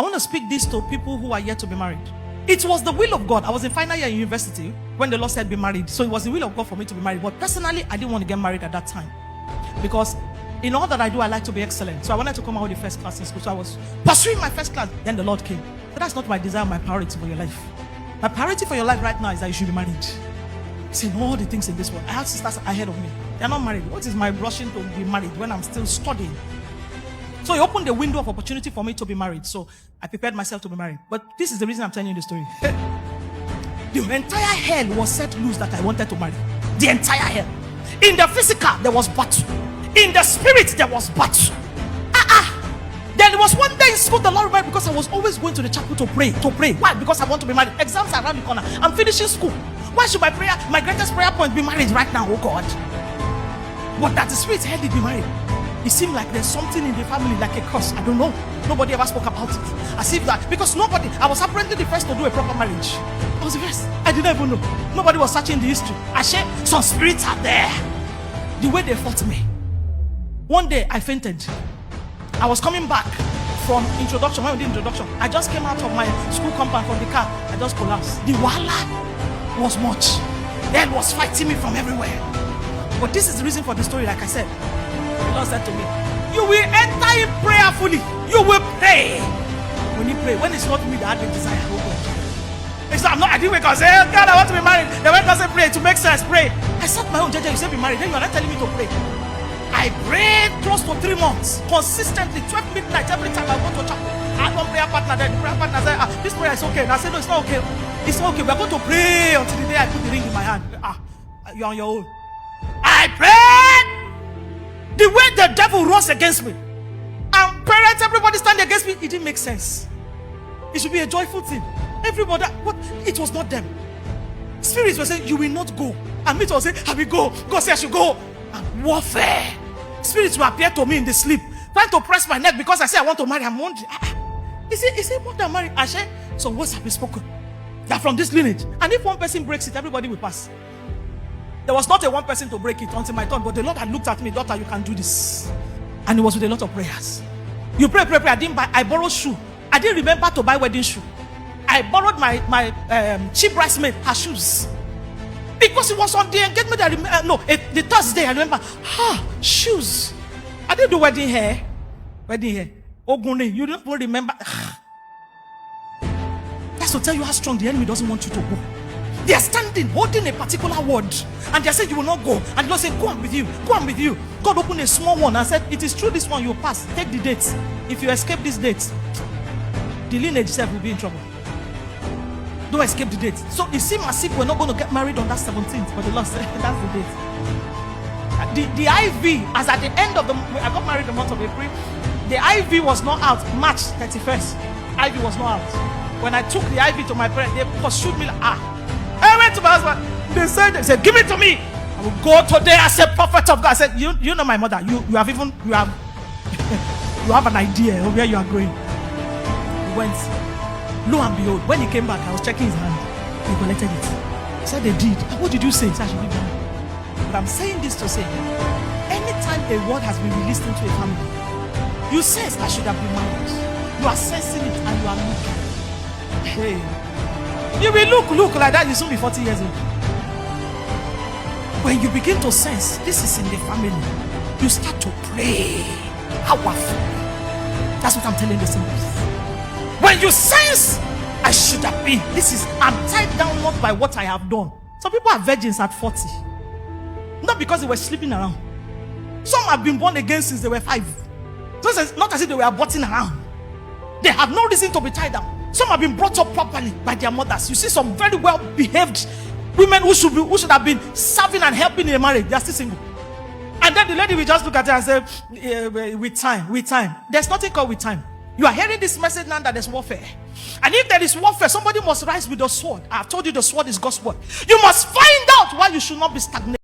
I want to speak this to people who are yet to be married. It was the will of God. I was in final year in university when the Lord said be married. So it was the will of God for me to be married. But personally, I didn't want to get married at that time. Because in all that I do, I like to be excellent. So I wanted to come out with the first class in school. So I was pursuing my first class. Then the Lord came. But that's not my desire, my priority for your life. My priority for your life right now is that you should be married. Seeing all the things in this world. I have sisters ahead of me. They are not married. What is my rushing to be married when I'm still studying? So he opened the window of opportunity for me to be married. So I prepared myself to be married. But this is the reason I'm telling you the story. The entire hell was set loose that I wanted to marry. The entire hell. In the physical, there was battle. In the spirit, there was battle. Then it was one day in school, the Lord reminded me, because I was always going to the chapel to pray. Why? Because I want to be married. Exams are around the corner. I'm finishing school. Why should my greatest prayer point be married right now, oh God? But that the spirit held it be married. It seemed like there's something in the family, like a curse. I don't know. Nobody ever spoke about it. As if that, because I was apparently the first to do a proper marriage. I was the first. I didn't even know. Nobody was searching the history. Some spirits are there. The way they fought me. One day, I fainted. I was coming back from introduction. When we did introduction, I just came out of my school compound from the car. I just collapsed. The wala was much. Hell was fighting me from everywhere. But this is the reason for the story, like I said. The Lord said to me, you will enter in prayerfully. You will pray. When you pray, when it's not me that had the desire, oh God. It's not, I didn't wake up and say, hey, God, I want to be married. Then when God said pray, to make sense, pray. I set my own judgment. You said be married. Then you are not telling me to pray. I prayed close to 3 months, consistently, 12 midnight, every time I go to chapel. I had one prayer partner there. The prayer partner said, this prayer is okay. And I said, no, it's not okay. It's not okay. We're going to pray until the day I put the ring in my hand. You're on your own. I prayed. The way the devil rose against me, and parents, everybody standing against me, it didn't make sense. It should be a joyful thing. Everybody, what? It was not them. Spirits were saying, you will not go. And me was saying, I will go. God said I should go. And warfare. Spirits will appear to me in the sleep, trying to press my neck because I say I want to marry. I'm wondering, is it more than marriage? Some words have been spoken. They are from this lineage. And if one person breaks it, everybody will pass. There was not a one person to break it until my turn, but the Lord had looked at me, daughter, you can do this. And it was with a lot of prayers. You pray. I borrowed shoe. I didn't remember to buy wedding shoe. I borrowed my cheap bridesmaid, her shoes. Because it was on the engagement, the Thursday, I remember. Shoes. I didn't do wedding hair. Ogune, you don't remember. That's to tell you how strong the enemy doesn't want you to go. They are standing, holding a particular word, and they are saying you will not go. And the Lord said, go on with you. God opened a small one and said, it is true, this one you pass. Take the date. If you escape this date, the lineage itself will be in trouble. Don't escape the date. So it seemed as if we're not going to get married on that 17th, but the Lord said, that's the date. The IV, as at the end of I got married the month of April, the IV was not out. March 31st, IV was not out. When I took the IV to my parents, they pursued me like, I went to my husband. They said, give it to me. I will go today as a prophet of God. I said, you know my mother. You have you have an idea of where you are going. He went. Lo and behold, when he came back, I was checking his hand. He collected it. He said they did. What did you say? He said I should give them. But I'm saying this to say, anytime a word has been released into a family, you sense I should have been married. You are sensing it and you are looking. Hey. You will look like that, you soon be 40 years old. When you begin to sense this is in the family, you start to pray. Powerful. That's what I'm telling the singles. When you sense I should have been, I'm tied down not by what I have done. Some people are virgins at 40. Not because they were sleeping around. Some have been born again since they were 5. So not as if they were aborting around. They have no reason to be tied down. Some have been brought up properly by their mothers. You see some very well behaved women who should have been serving and helping in a marriage. They are still single. And then the lady will just look at her and say, with time. There's nothing called with time. You are hearing this message now that there's warfare. And if there is warfare, somebody must rise with the sword. I have told you the sword is God's word. You must find out why you should not be stagnated.